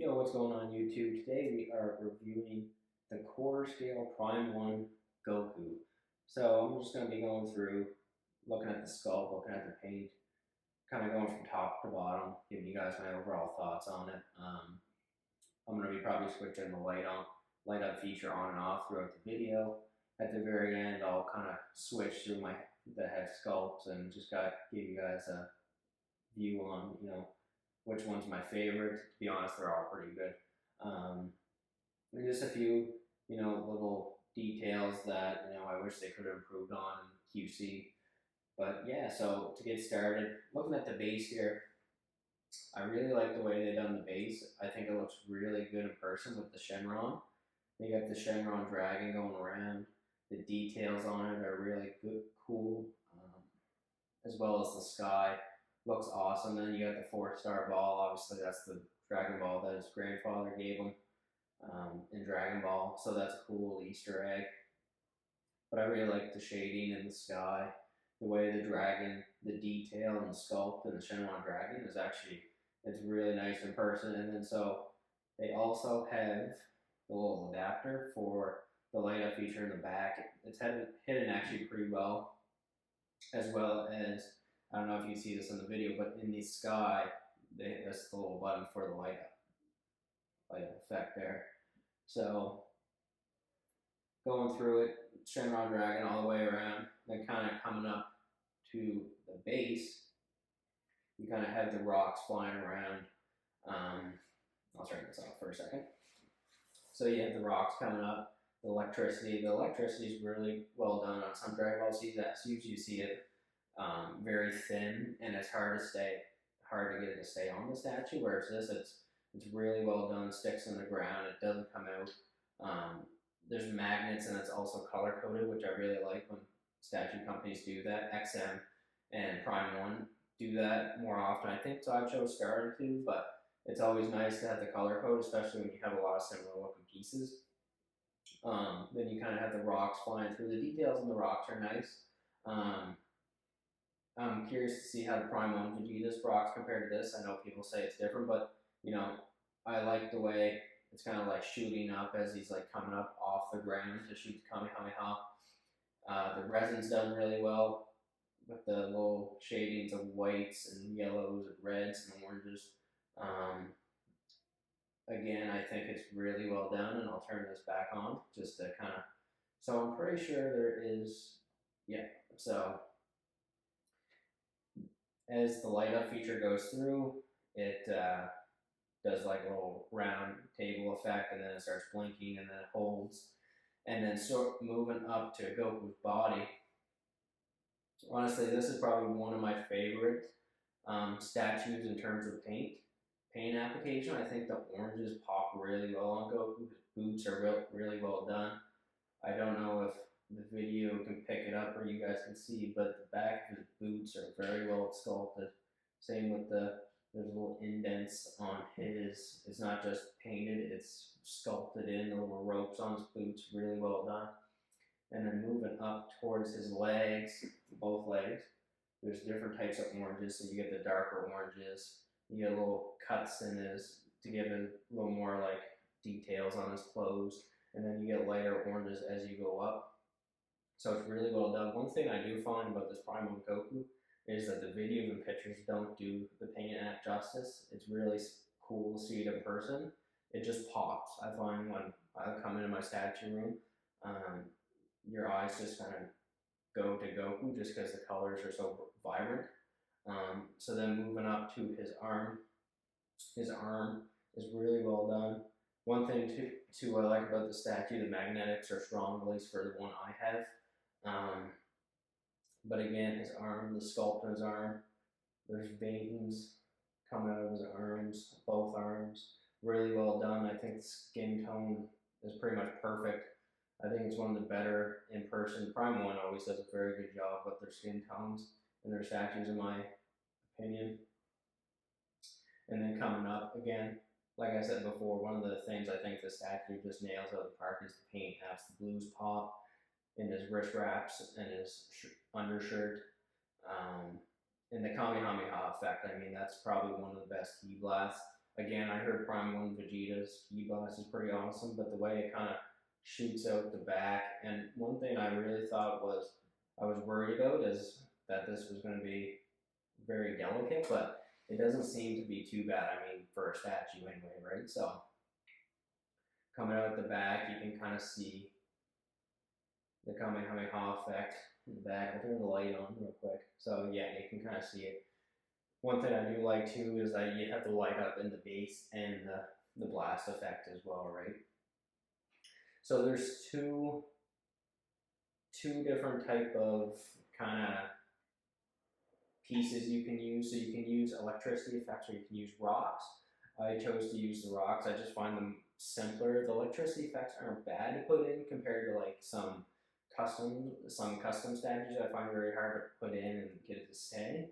Yo, what's going on YouTube? Today we are reviewing the quarter scale Prime 1 Goku. So I'm just going to be going through, looking at the sculpt, looking at the paint, kind of going from top to bottom, giving you guys my overall thoughts on it. I'm going to be probably switching the light up feature on and off throughout the video. At the very end, I'll kind of switch through the head sculpts and just give you guys a view on, which one's my favorite. To be honest, they're all pretty good. And just a few, little details that, I wish they could have improved on in QC. But yeah, so to get started, looking at the base here, I really like the way they done the base. I think it looks really good in person with the Shenron. They got the Shenron dragon going around. The details on it are really good, cool, as well as the sky. Looks awesome. Then you got the 4-star ball. Obviously, that's the Dragon Ball that his grandfather gave him in Dragon Ball. So that's a cool Easter egg. But I really like the shading in the sky. The way the dragon, the detail and the sculpt and the Shenron dragon is it's really nice in person. And then so they also have the little adapter for the light up feature in the back. It's hidden actually pretty well, as well as, I don't know if you see this in the video, but in the sky, that's the little button for the light up effect there. So going through it, Shenron Dragon all the way around, then kind of coming up to the base, you kind of have the rocks flying around. I'll turn this off for a second. So you have the rocks coming up, the electricity. The electricity is really well done on some Dragon Ball Zs. You see it very thin, and it's hard to get it to stay on the statue. Whereas this, it's really well done, sticks in the ground, it doesn't come out. There's magnets, and it's also color coded, which I really like when statue companies do that. XM and Prime 1 do that more often. I think Sideshow's starting to, but it's always nice to have the color code, especially when you have a lot of similar looking pieces. Then you kind of have the rocks flying through. The details in the rocks are nice. I'm curious to see how the Prime 1 Vegeta's rocks compare to this. I know people say it's different, but I like the way it's kind of like shooting up as he's like coming up off the ground to shoot the Kamehameha. The resin's done really well with the little shadings of whites and yellows and reds and oranges. Again, I think it's really well done, and I'll turn this back on just to kind of. So I'm pretty sure there is, yeah. So as the light up feature goes through, it does like a little round table effect, and then it starts blinking, and then it holds, and then sort moving up to Goku's body. Honestly, this is probably one of my favorite statues in terms of paint application. I think the oranges pop really well on Goku. His boots are really well done. I don't know if the video can pick it up or you guys can see, but the back of his boots are very well sculpted. Same with there's little indents on his, it's not just painted, it's sculpted in, the little ropes on his boots, really well done. And then moving up towards his legs, both legs, there's different types of oranges. So you get the darker oranges, you get little cuts in his, to give it a little more like details on his clothes. And then you get lighter oranges as you go up. So it's really well done. One thing I do find about this Prime 1 Goku is that the videos and pictures don't do the paint app justice. It's really cool to see it in person. It just pops. I find when I come into my statue room, your eyes just kind of go to Goku just because the colors are so vibrant. So then moving up to his arm is really well done. One thing to I like about the statue, the magnetics are strong, at least for the one I have. But again, his arm, the sculpt in his arm, there's veins coming out of his arms, both arms, really well done. I think the skin tone is pretty much perfect. I think it's one of the better in person. Prime 1 always does a very good job with their skin tones and their statues, in my opinion. And then coming up again, like I said before, one of the things I think the statue just nails out of the park is the paint apps. The blues pop in his wrist wraps and his undershirt. And the Kamehameha effect, I mean, that's probably one of the best key blasts. Again, I heard Prime 1 Vegeta's key blast is pretty awesome, but the way it kind of shoots out the back, and one thing I really thought was I was worried about is that this was going to be very delicate, but it doesn't seem to be too bad. I mean, for a statue anyway, right? So coming out the back, you can kind of see the Kamehameha effect in the back. I'll turn the light on real quick. So yeah, you can kind of see it. One thing I do like too is that you have the light up in the base and the blast effect as well, right? So there's two different type of kind of pieces you can use. So you can use electricity effects or you can use rocks. I chose to use the rocks. I just find them simpler. The electricity effects aren't bad to put in compared to like some custom statues I find very hard to put in and get it to stay.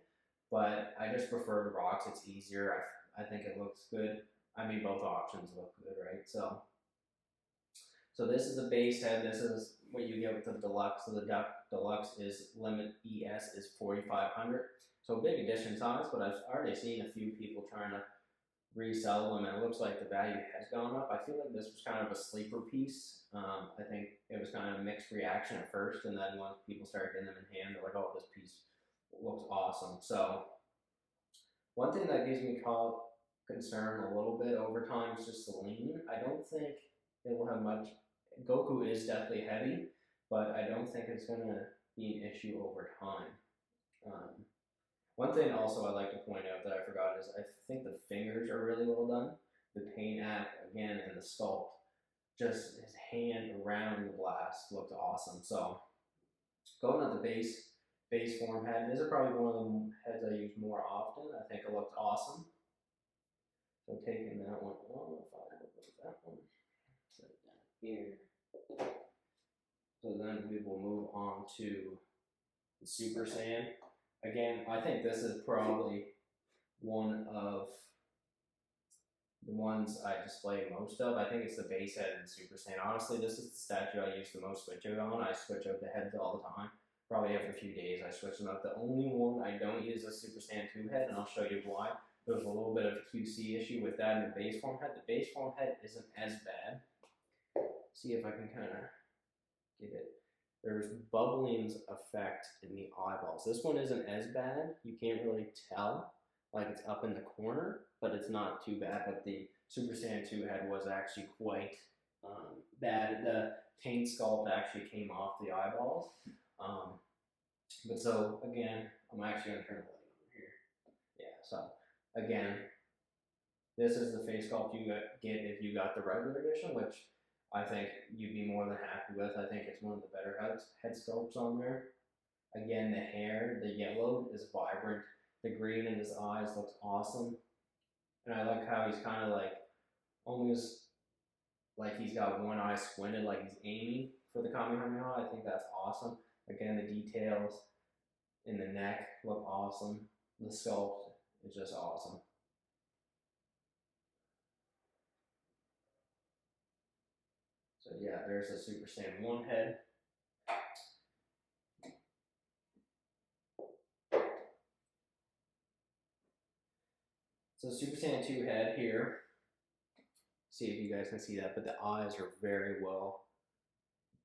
But I just prefer the rocks. It's easier. I think it looks good. I mean, both options look good, right? So this is the base head. This is what you get with the deluxe. So the deluxe is limit ES is 4,500. So big addition size, but I've already seen a few people trying to resell them, and it looks like the value has gone up. I feel like this was kind of a sleeper piece. I think it was kind of a mixed reaction at first, and then once people started getting them in hand, they're like, "Oh, this piece looks awesome." So one thing that gives me concern a little bit over time is just the lean. I don't think it will have much. Goku is definitely heavy, but I don't think it's going to be an issue over time. One thing also I'd like to point out that I forgot is I think the fingers are really well done. The paint app, again, and the sculpt, just his hand around the blast looked awesome. So going on the base form head, this is probably one of the heads I use more often. I think it looked awesome. So taking that one off, I'll look at that one. Set it down here. So then we will move on to the Super Saiyan. Again, I think this is probably one of the ones I display most of. I think it's the base head and Super Saiyan. Honestly, this is the statue I use the most switch out on. I switch out the heads all the time. Probably every few days I switch them out. The only one I don't use is Super Saiyan 2 head, and I'll show you why. There's a little bit of a QC issue with that in the base form head. The base form head isn't as bad. See if I can kind of get it. There's bubblings effect in the eyeballs. This one isn't as bad. You can't really tell, like it's up in the corner, but it's not too bad. But the Super Saiyan 2 head was actually quite bad. The paint sculpt actually came off the eyeballs. But so again, I'm actually gonna turn the light on here. Yeah, so again, this is the face sculpt you get if you got the regular edition, which I think you'd be more than happy with. I think it's one of the better head sculpts on there. Again, the hair, the yellow is vibrant. The green in his eyes looks awesome. And I like how he's kind of like, almost like he's got one eye squinted, like he's aiming for the Kamehameha. I think that's awesome. Again, the details in the neck look awesome. The sculpt is just awesome. So yeah, there's the Super Saiyan 1 head. So Super Saiyan 2 head here. See if you guys can see that, but the eyes are very well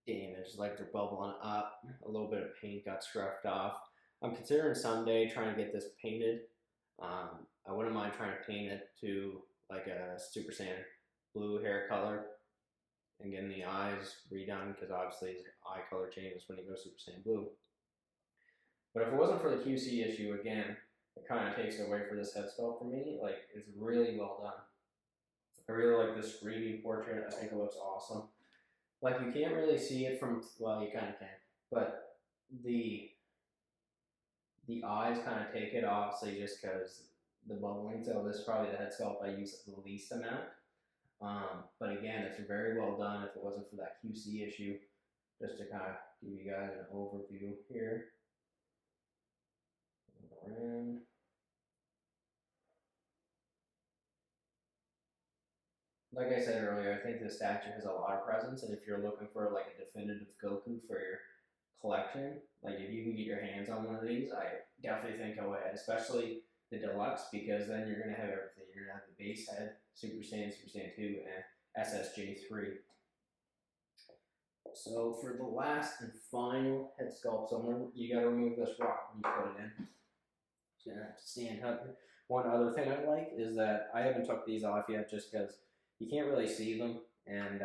damaged, like they're bubbling up. A little bit of paint got scruffed off. I'm considering someday trying to get this painted. I wouldn't mind trying to paint it to like a Super Saiyan blue hair color and getting the eyes redone, because obviously his eye color changes when you go Super Saiyan blue. But if it wasn't for the QC issue, again, it kind of takes it away for this head sculpt for me. Like, it's really well done. I really like this screening portrait. I think it looks awesome. Like, you can't really see it from, well, you kind of can, but the eyes kind of take it, obviously, just because the bubbling. So this is probably the head sculpt I use the least amount. But again, it's very well done. If it wasn't for that QC issue, just to kind of give you guys an overview here. Around. Like I said earlier, I think this statue has a lot of presence, and if you're looking for like a definitive Goku for your collection, like if you can get your hands on one of these, I definitely think go ahead. Especially the deluxe, because then you're gonna have everything. You're gonna have the base head, Super Saiyan, Super Saiyan 2, and SSJ3. So for the last and final head sculpt, so you gotta remove this rock when you put it in. So you're gonna have to stand up. One other thing I like is that I haven't took these off yet, just because you can't really see them, and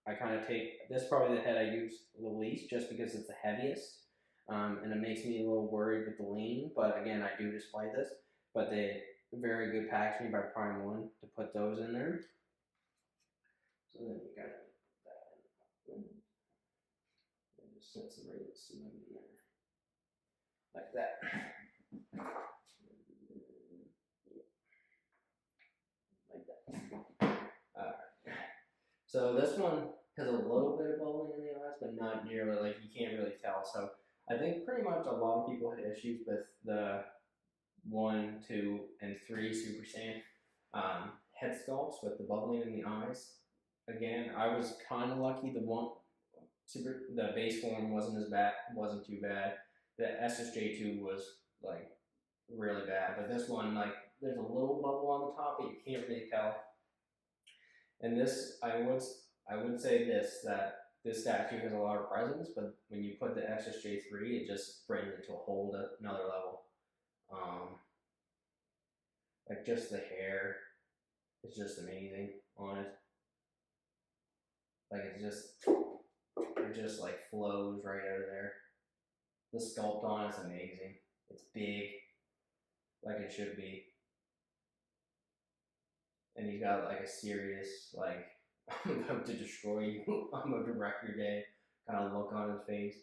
I kind of take this, probably the head I use the least, just because it's the heaviest, and it makes me a little worried with the lean. But again, I do display this, but they very good packaging by Prime One to put those in there. So then you gotta put that in. And just set some right snug in there, like that. Like that. Alright. So this one has a little bit of bubbling in the eyes, but not nearly, like you can't really tell. So I think pretty much a lot of people had issues with the 1, 2, and 3 Super Saiyan head sculpts with the bubbling in the eyes. Again, I was kind of lucky. The base form wasn't as bad, wasn't too bad. The SSJ2 was like really bad, but this one, like, there's a little bubble on the top, but you can't really tell. And this, I would say this, that this statue has a lot of presence, but when you put the SSJ3, it just brings it to a whole another level. Like just the hair is just amazing on it. Like it just like flows right out of there. The sculpt on it's amazing. It's big, like it should be. And he's got like a serious, like, I'm about to destroy you, I'm about to wreck your day kind of look on his face.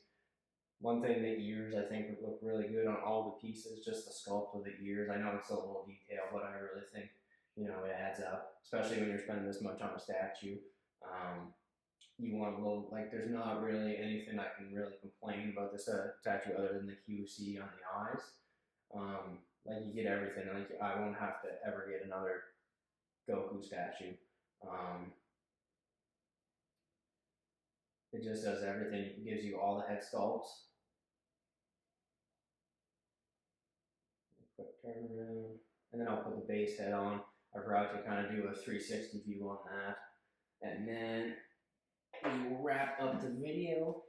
One thing, the ears I think would look really good on all the pieces, just the sculpt of the ears. I know it's a little detail, but I really think, it adds up, especially when you're spending this much on a statue. You want a little, like, there's not really anything I can really complain about this statue other than the QC on the eyes. Like, you get everything. Like, I won't have to ever get another Goku statue. It just does everything. It gives you all the head sculpts. Quick turn around. And then I'll put the base head on. I forgot to kind of do a 360 view on that. And then we will wrap up the video.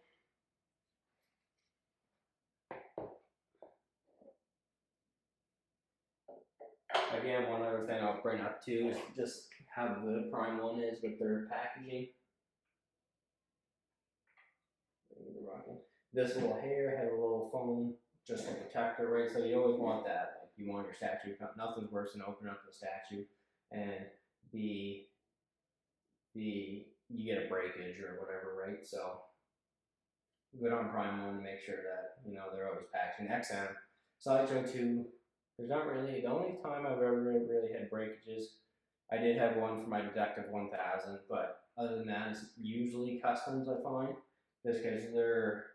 Again, one other thing I'll bring up too is just how good Prime One is with their packaging. This little hair had a little foam, just a protector, right? So you always want that. Like, you want your statue. Nothing's worse than opening up the statue and you get a breakage or whatever, right? So good on Prime One to make sure that they're always packaging. XM Sideshow 2. There's not really, the only time I've ever really had breakages, I did have one for my Detective 1000, but other than that, it's usually customs, I find, just because they're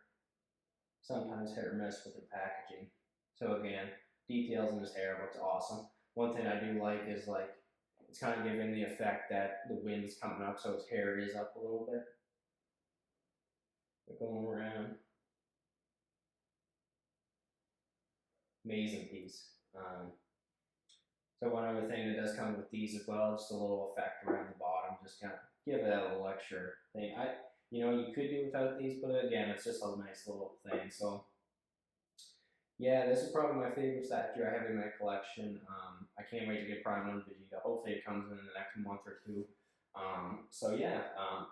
sometimes hit or miss with the packaging. So again, details in his hair looks awesome. One thing I do like is, like, it's kind of giving the effect that the wind's coming up, so his hair is up a little bit. But going around. Amazing piece. So one other thing that does come with these as well, just a little effect around the bottom, just kind of give that a little extra thing. You could do without these, but again, it's just a nice little thing. So yeah, this is probably my favorite statue I have in my collection. I can't wait to get Prime One Vegeta. Hopefully it comes in the next month or two. So yeah,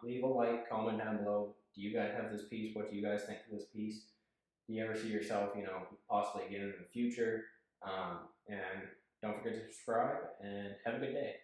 leave a like, comment down below. Do you guys have this piece? What do you guys think of this piece? Do you ever see yourself, possibly getting it in the future? And don't forget to subscribe and have a good day.